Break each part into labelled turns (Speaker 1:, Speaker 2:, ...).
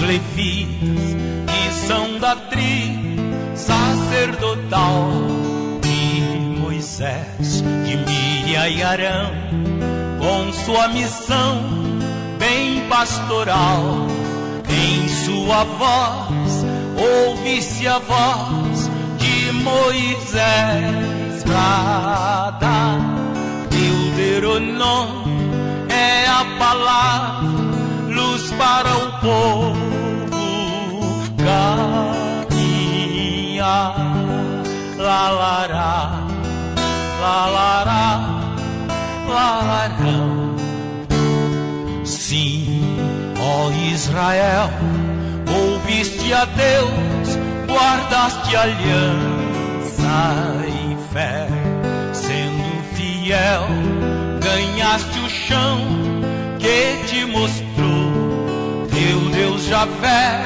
Speaker 1: levitas, que são da tribo sacerdotal de Moisés, de Miriam e Arão, com sua missão bem pastoral. Em sua voz ouve-se a voz de Moisés pra dar. Deuteronômio é a palavra, luz para o povo caminhar. Lá, lará, lá, lará, lá, larão. Sim, ó Israel, ouviste a Deus, guardaste aliança e fé, sendo fiel, ganhaste o chão que te mostrou teu Deus Javé.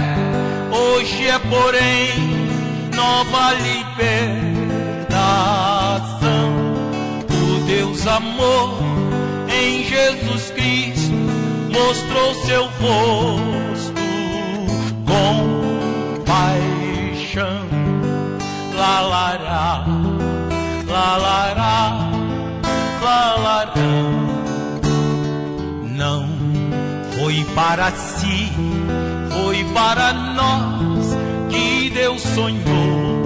Speaker 1: Hoje é, porém, nova libertação. O Deus amor em Jesus Cristo mostrou seu rosto com paixão. Lá, lará, lá, lará, lá, lará. Não foi para si, foi para nós que Deus sonhou.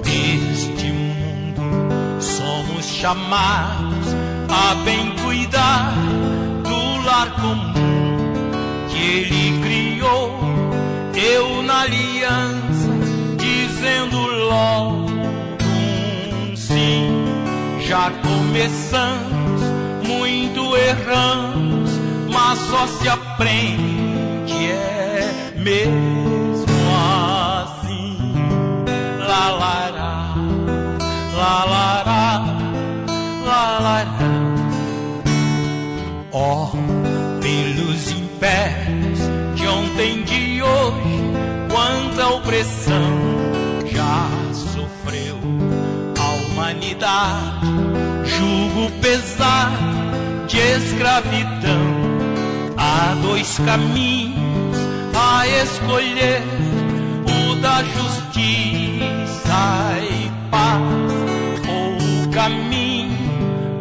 Speaker 1: Neste mundo somos chamados a bem cuidar do lar comum que Ele criou. Eu na aliança, dizendo logo um sim. Já começamos, muito erramos, mas só se aprende, é mesmo assim. Lá, lará, lá, lará, lá, lará. Ó, pelos impérios de ontem, de hoje, quanta opressão já sofreu a humanidade, jugo pesado de escravidão. Há dois caminhos a escolher, o da justiça e paz, ou o caminho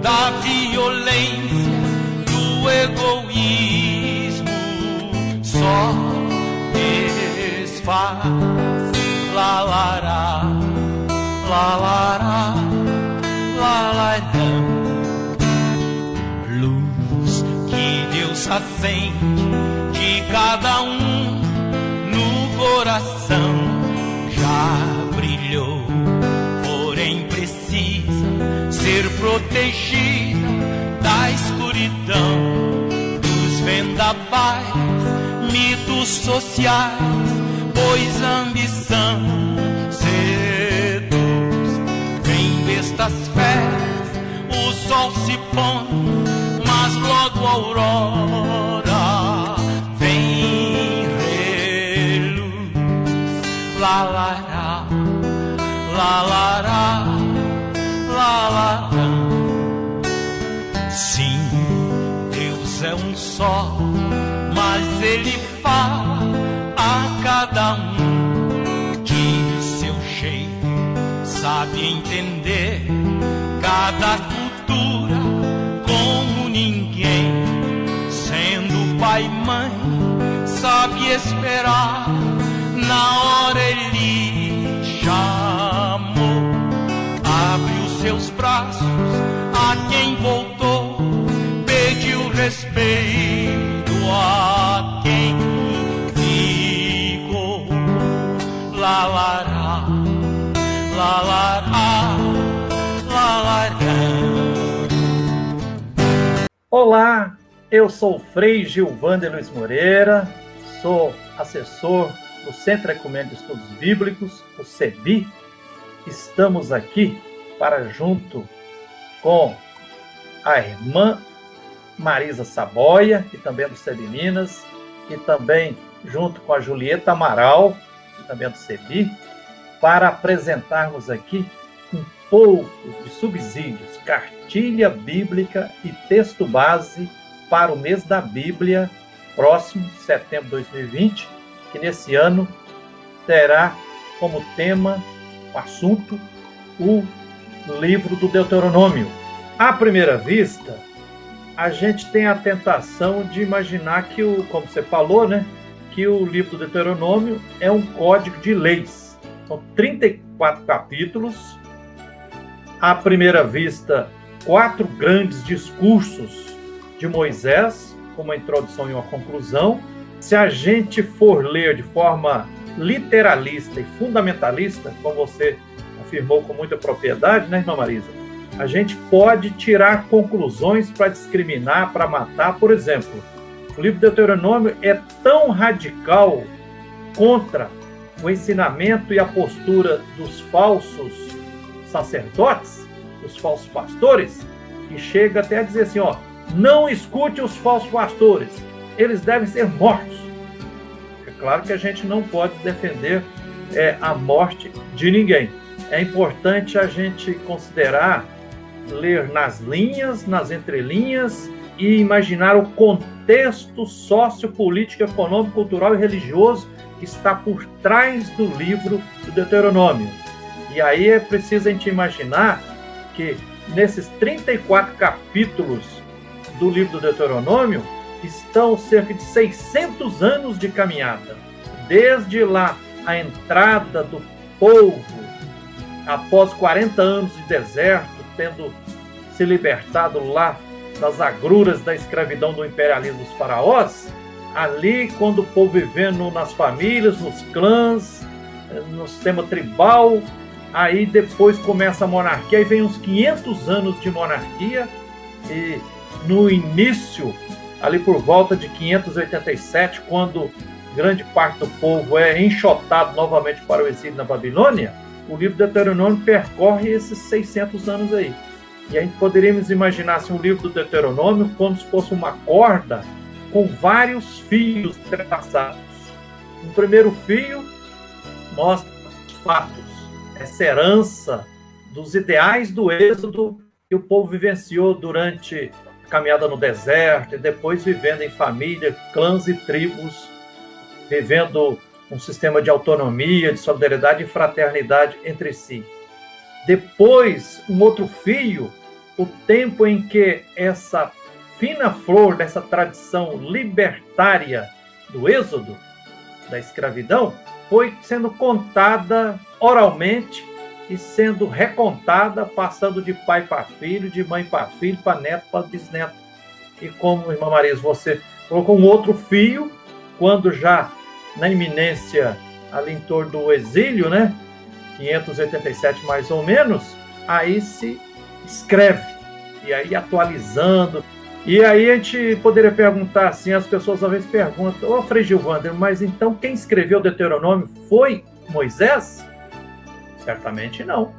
Speaker 1: da violência, do egoísmo. Só desfaz. Lá, lará, lá, lará, lá, lará. Luz que Deus acende de cada um no coração já brilhou, porém precisa ser protegida da escuridão dos vendavais, mitos sociais, pois a ambição seduz. Vem destas feras o sol se põe, mas logo a aurora vem reluz. Lá, lará, lá, lará, lá, lará. Sim, Deus é um só, mas Ele fala a cada um de seu jeito, sabe entender cada cultura como ninguém. Sendo pai e mãe, sabe esperar, na hora Ele chamou. Abre os seus braços a quem voltou, pediu respeito a quem ficou. Lá, lará, lá, lará, lá, lará.
Speaker 2: Olá, eu sou o Frei Gilvander Luiz Moreira, sou assessor do Centro Ecumênico de Estudos Bíblicos, o CEBI. Estamos aqui para, junto com a irmã Marisa Saboia, que também é do CEBI Minas, e também junto com a Julieta Amaral, que também é do CEBI, para apresentarmos aqui um pouco de subsídios, cartilha bíblica e texto base para o mês da Bíblia, próximo, setembro de 2020, que nesse ano terá como tema, o assunto, o livro do Deuteronômio. À primeira vista, a gente tem a tentação de imaginar que, como você falou, né, que o livro do Deuteronômio é um código de leis. São 34 capítulos. À primeira vista, 4 grandes discursos de Moisés, com uma introdução e uma conclusão. Se a gente for ler de forma literalista e fundamentalista, como você afirmou com muita propriedade, né, irmã Marisa? A gente pode tirar conclusões para discriminar, para matar. Por exemplo, o livro do Deuteronômio é tão radical contra o ensinamento e a postura dos falsos sacerdotes, dos falsos pastores, que chega até a dizer assim, não escute os falsos pastores, eles devem ser mortos. É claro que a gente não pode defender a morte de ninguém. É importante a gente considerar, ler nas linhas, nas entrelinhas e imaginar o contexto sociopolítico, econômico, cultural e religioso que está por trás do livro do Deuteronômio. E aí é preciso a gente imaginar que nesses 34 capítulos do livro do Deuteronômio estão cerca de 600 anos de caminhada. Desde lá, a entrada do povo, após 40 anos de deserto, tendo se libertado lá das agruras da escravidão do imperialismo dos faraós, ali, quando o povo vivendo nas famílias, nos clãs, no sistema tribal, aí depois começa a monarquia, aí vem uns 500 anos de monarquia, e no início, ali por volta de 587, quando grande parte do povo é enxotado novamente para o exílio na Babilônia, o livro do Deuteronômio percorre esses 600 anos aí. E a gente poderíamos imaginar assim, o livro do Deuteronômio como se fosse uma corda com vários fios entrelaçados. O primeiro fio mostra os fatos, essa herança dos ideais do êxodo que o povo vivenciou durante a caminhada no deserto e depois vivendo em família, clãs e tribos, vivendo um sistema de autonomia, de solidariedade e fraternidade entre si. Depois, um outro fio, o tempo em que essa fina flor dessa tradição libertária do êxodo, da escravidão, foi sendo contada oralmente e sendo recontada, passando de pai para filho, de mãe para filho, para neto, para bisneto. E como, irmã Marisa, você colocou um outro fio, quando já na iminência, ali em torno do exílio, né? 587 mais ou menos, aí se escreve, e aí atualizando. E aí a gente poderia perguntar assim, as pessoas às vezes perguntam, Frei Gilvander, mas então quem escreveu o Deuteronômio foi Moisés? Certamente não.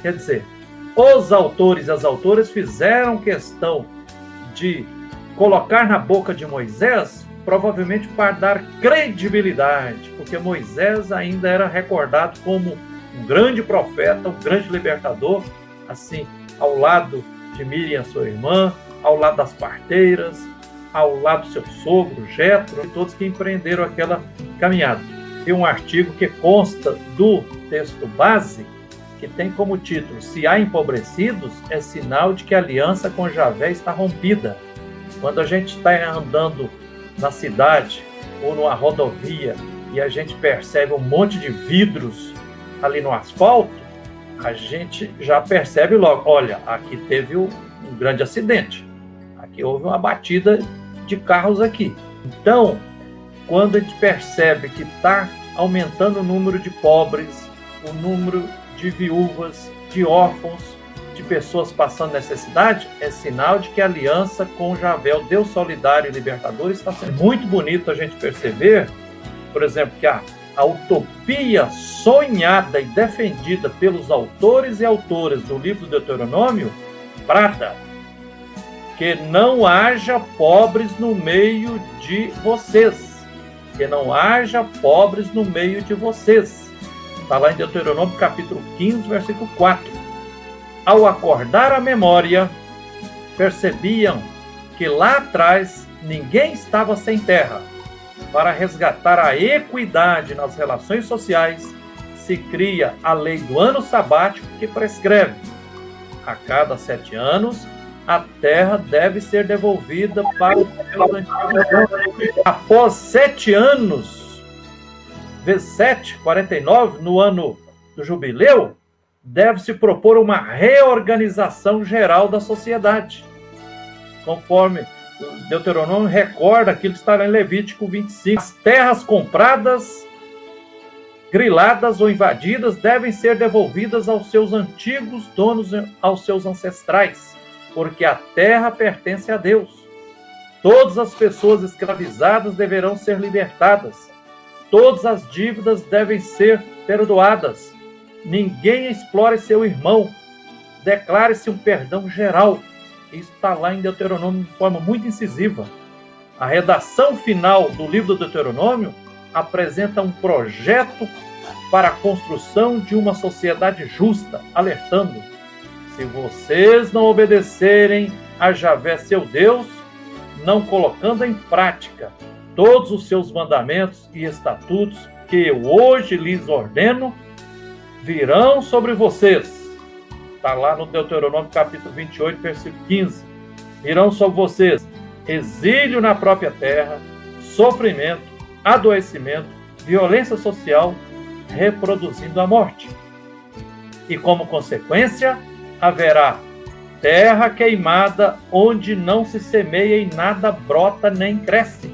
Speaker 2: Quer dizer, os autores e as autoras fizeram questão de colocar na boca de Moisés, provavelmente para dar credibilidade, porque Moisés ainda era recordado como um grande profeta, um grande libertador, assim, ao lado de Miriam, sua irmã, ao lado das parteiras, ao lado do seu sogro, Jetro, e todos que empreenderam aquela caminhada. Tem um artigo que consta do texto base, que tem como título, se há empobrecidos, é sinal de que a aliança com Javé está rompida. Quando a gente está andando na cidade ou numa rodovia e a gente percebe um monte de vidros ali no asfalto, a gente já percebe logo, olha, aqui teve um grande acidente, aqui houve uma batida de carros aqui. Então, quando a gente percebe que está aumentando o número de pobres, o número de viúvas, de órfãos, de pessoas passando necessidade, é sinal de que a aliança com Javé, o Deus solidário e libertador, está sendo muito bonito a gente perceber, por exemplo, que a utopia sonhada e defendida pelos autores e autoras do livro do Deuteronômio brada que não haja pobres no meio de vocês, que não haja pobres no meio de vocês. Está lá em Deuteronômio capítulo 15, versículo 4. Ao acordar a memória, percebiam que lá atrás ninguém estava sem terra, para resgatar a equidade nas relações sociais, se cria a lei do ano sabático, que prescreve: a cada 7 anos, a terra deve ser devolvida para os seus antigos donos. Após 7 anos, vezes 7, 49, no ano do jubileu, deve-se propor uma reorganização geral da sociedade, conforme Deuteronômio recorda aquilo que está em Levítico 25. As terras compradas, griladas ou invadidas devem ser devolvidas aos seus antigos donos, aos seus ancestrais, porque a terra pertence a Deus. Todas as pessoas escravizadas deverão ser libertadas. Todas as dívidas devem ser perdoadas. Ninguém explore seu irmão. Declare-se um perdão geral. Isso está lá em Deuteronômio de forma muito incisiva. A redação final do livro do Deuteronômio apresenta um projeto para a construção de uma sociedade justa, alertando: se vocês não obedecerem a Javé, seu Deus, não colocando em prática todos os seus mandamentos e estatutos que eu hoje lhes ordeno, virão sobre vocês. Está lá no Deuteronômio capítulo 28, versículo 15. Virão sobre vocês exílio na própria terra, sofrimento, adoecimento, violência social, reproduzindo a morte. E como consequência, haverá terra queimada, onde não se semeia e nada brota nem cresce.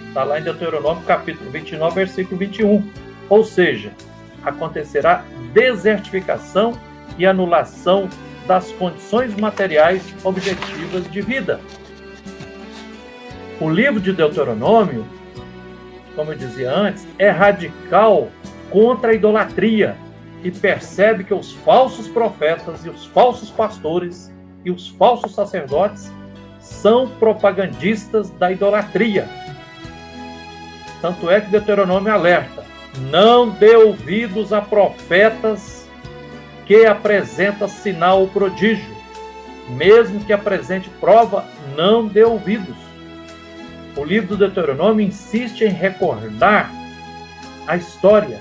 Speaker 2: Está lá em Deuteronômio capítulo 29, versículo 21. Ou seja, acontecerá desertificação e anulação das condições materiais objetivas de vida. O livro de Deuteronômio, como eu dizia antes, é radical contra a idolatria e percebe que os falsos profetas e os falsos pastores e os falsos sacerdotes são propagandistas da idolatria. Tanto é que Deuteronômio alerta: não dê ouvidos a profetas que apresenta sinal ou prodígio. Mesmo que apresente prova, não dê ouvidos. O livro do Deuteronômio insiste em recordar a história.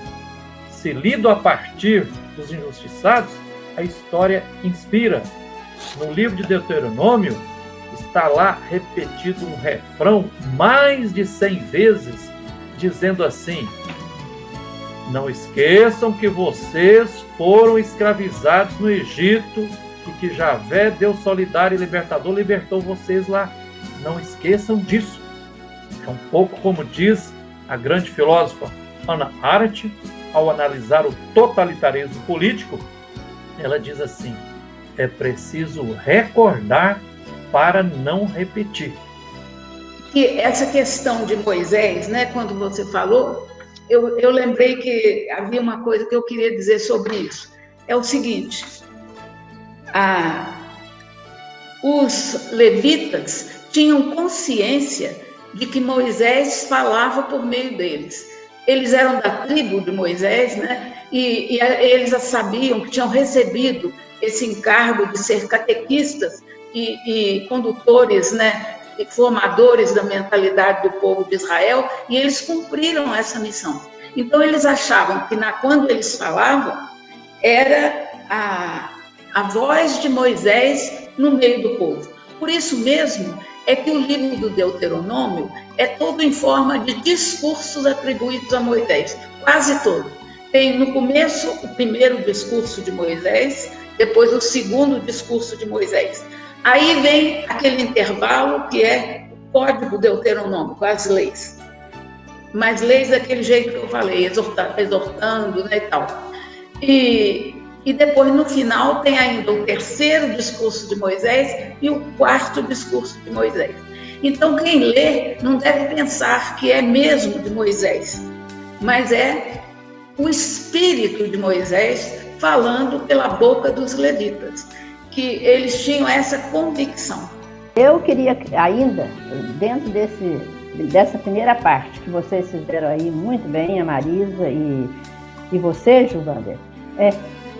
Speaker 2: Se lido a partir dos injustiçados, a história inspira. No livro de Deuteronômio, está lá repetido um refrão mais de 100 vezes, dizendo assim: não esqueçam que vocês foram escravizados no Egito e que Javé, Deus solidário e libertador, libertou vocês lá. Não esqueçam disso. É um pouco como diz a grande filósofa Hannah Arendt, ao analisar o totalitarismo político. Ela diz assim: é preciso recordar para não repetir.
Speaker 3: E essa questão de Moisés, né, quando você falou, eu lembrei que havia uma coisa que eu queria dizer sobre isso. É o seguinte: os levitas tinham consciência de que Moisés falava por meio deles. Eles eram da tribo de Moisés, né? E eles sabiam que tinham recebido esse encargo de ser catequistas e condutores, né? E formadores da mentalidade do povo de Israel, e eles cumpriram essa missão. Então, eles achavam que quando eles falavam, era a voz de Moisés no meio do povo. Por isso mesmo é que o livro do Deuteronômio é todo em forma de discursos atribuídos a Moisés, quase todo. Tem no começo o primeiro discurso de Moisés, depois o segundo discurso de Moisés. Aí vem aquele intervalo que é o código deuteronômico, as leis. Mas leis daquele jeito que eu falei, exortando, né, e tal. E depois, no final, tem ainda o terceiro discurso de Moisés e o quarto discurso de Moisés. Então, quem lê não deve pensar que é mesmo de Moisés, mas é o espírito de Moisés falando pela boca dos levitas, que eles tinham essa convicção.
Speaker 4: Eu queria ainda, dentro dessa primeira parte que vocês fizeram aí muito bem, a Marisa e você, Gilvander,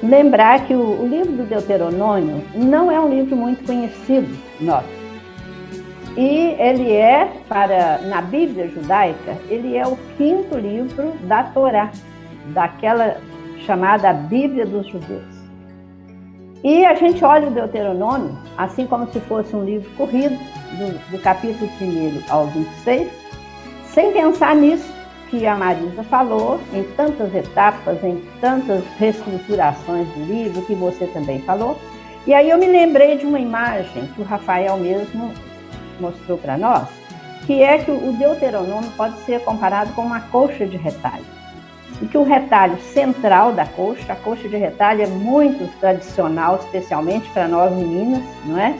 Speaker 4: lembrar que o livro do Deuteronômio não é um livro muito conhecido nosso. E ele é, na Bíblia judaica, ele é o 5º livro da Torá, daquela chamada Bíblia dos Judeus. E a gente olha o Deuteronômio, assim como se fosse um livro corrido, do capítulo 1 ao 26, sem pensar nisso que a Marisa falou, em tantas etapas, em tantas reestruturações do livro, que você também falou. E aí eu me lembrei de uma imagem que o Rafael mesmo mostrou para nós, que é que o Deuteronômio pode ser comparado com uma colcha de retalho. E que o retalho central da colcha, a colcha de retalho é muito tradicional, especialmente para nós meninas, não é?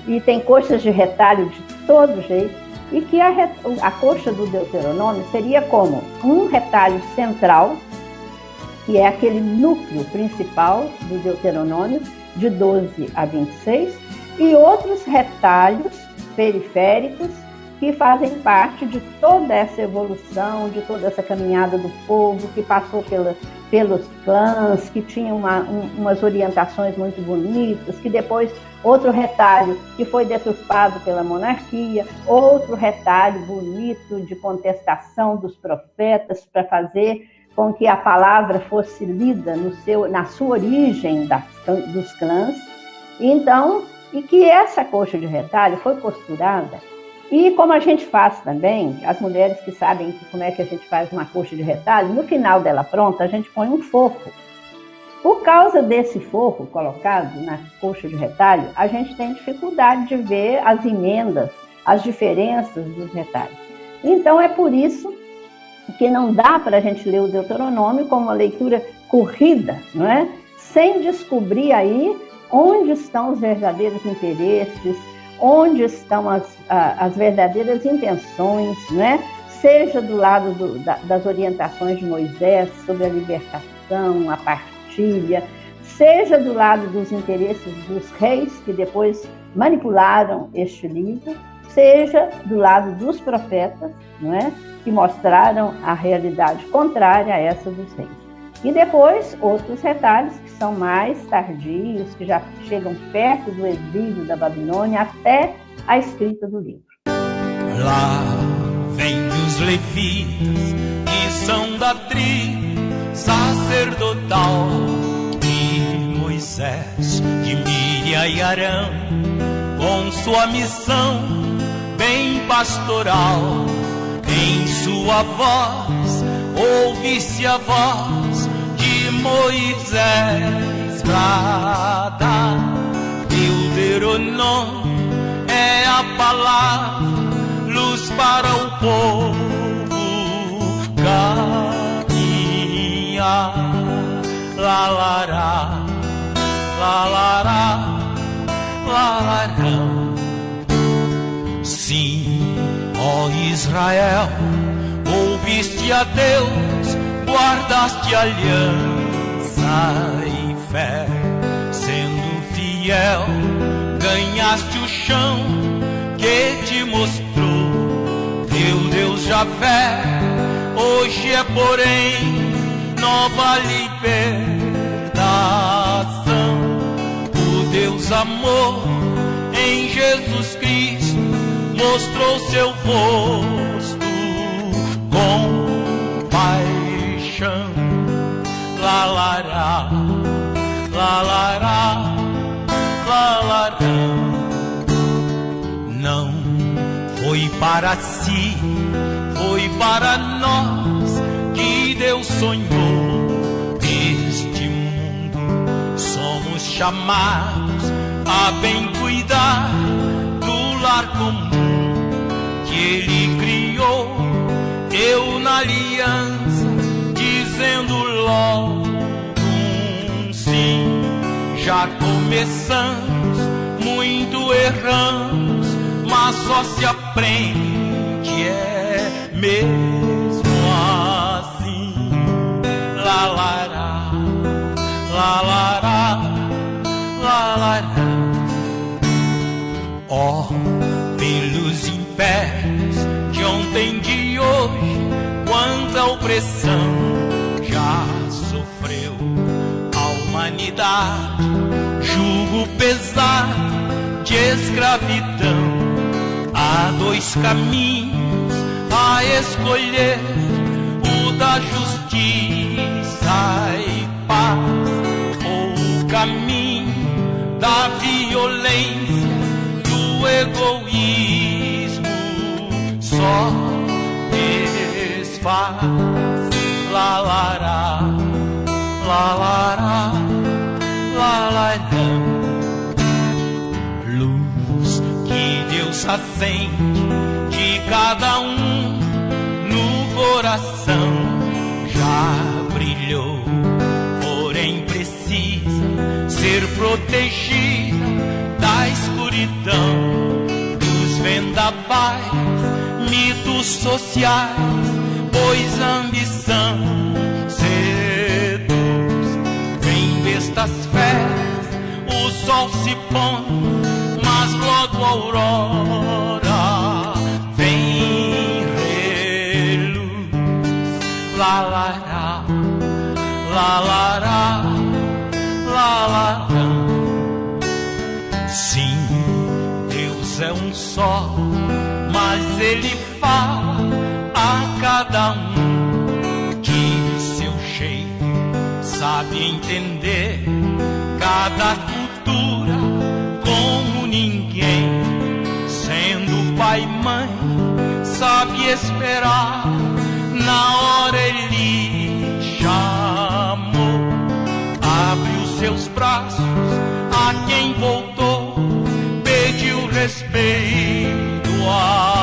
Speaker 4: E tem colchas de retalho de todo jeito, e que a colcha do Deuteronômio seria como um retalho central, que é aquele núcleo principal do Deuteronômio, de 12 a 26, e outros retalhos periféricos que fazem parte de toda essa evolução, de toda essa caminhada do povo, que passou pelos clãs, que tinha umas orientações muito bonitas, que depois outro retalho que foi deturpado pela monarquia, outro retalho bonito de contestação dos profetas para fazer com que a palavra fosse lida na sua origem dos clãs. Então, e que essa colcha de retalho foi costurada. E como a gente faz também, as mulheres que sabem como é que a gente faz uma colcha de retalho, no final dela pronta, a gente põe um forro. Por causa desse forro colocado na colcha de retalho, a gente tem dificuldade de ver as emendas, as diferenças dos retalhos. Então é por isso que não dá para a gente ler o Deuteronômio como uma leitura corrida, não é? Sem descobrir aí onde estão os verdadeiros interesses, onde estão as verdadeiras intenções, né? Seja do lado das orientações de Moisés sobre a libertação, a partilha, seja do lado dos interesses dos reis que depois manipularam este livro, seja do lado dos profetas, não é? Que mostraram a realidade contrária a essa dos reis. E depois, outros retalhos que são mais tardios, que já chegam perto do exílio da Babilônia, até a escrita do livro.
Speaker 1: Lá vem os levitas, que são da tribo sacerdotal, e Moisés, de Miriam e Arão, com sua missão bem pastoral. Em sua voz, ouve-se a voz de Moisés brada. Deuteronômio é a palavra, luz para o povo caminhar. Lá, lará, lá, lará, lá, lará. Sim, ó Israel, ouviste a Deus, guardaste aliança e fé, sendo fiel, ganhaste o chão que te mostrou teu Deus Javé. Hoje é, porém, nova libertação. O Deus amor em Jesus Cristo mostrou seu rosto com paixão. Lá, lará, lá, lará, lá, lará. Não foi para si, foi para nós que Deus sonhou este mundo. Somos chamados a bem cuidar do lar comum que Ele criou. Eu na aliança, dizendo logo um sim. Já começamos, muito erramos, mas só se aprende é mesmo assim. Lá, lará, lá, lará, lá, lará. Ó, pelos impérios de ontem, de hoje, quanta opressão já sofreu a humanidade, jugo pesado de escravidão. Há dois caminhos a escolher, o da justiça e paz, ou o caminho da violência, do egoísmo, só desfaz. La la la, la la la, la la la. Luz que Deus acende de cada um no coração já brilhou, porém precisa ser protegida da escuridão dos vendavais, mitos sociais, pois a ambição seduz. Vem bestas feras, o sol se põe, mas logo a aurora vem reluz. La la la, la la la, la la la. Sim, Deus é um só, mas Ele fala a cada um de seu jeito, sabe entender cada cultura como ninguém. Sendo pai e mãe, sabe esperar, na hora Ele chamou. Abre os seus braços a quem voltou, pediu respeito a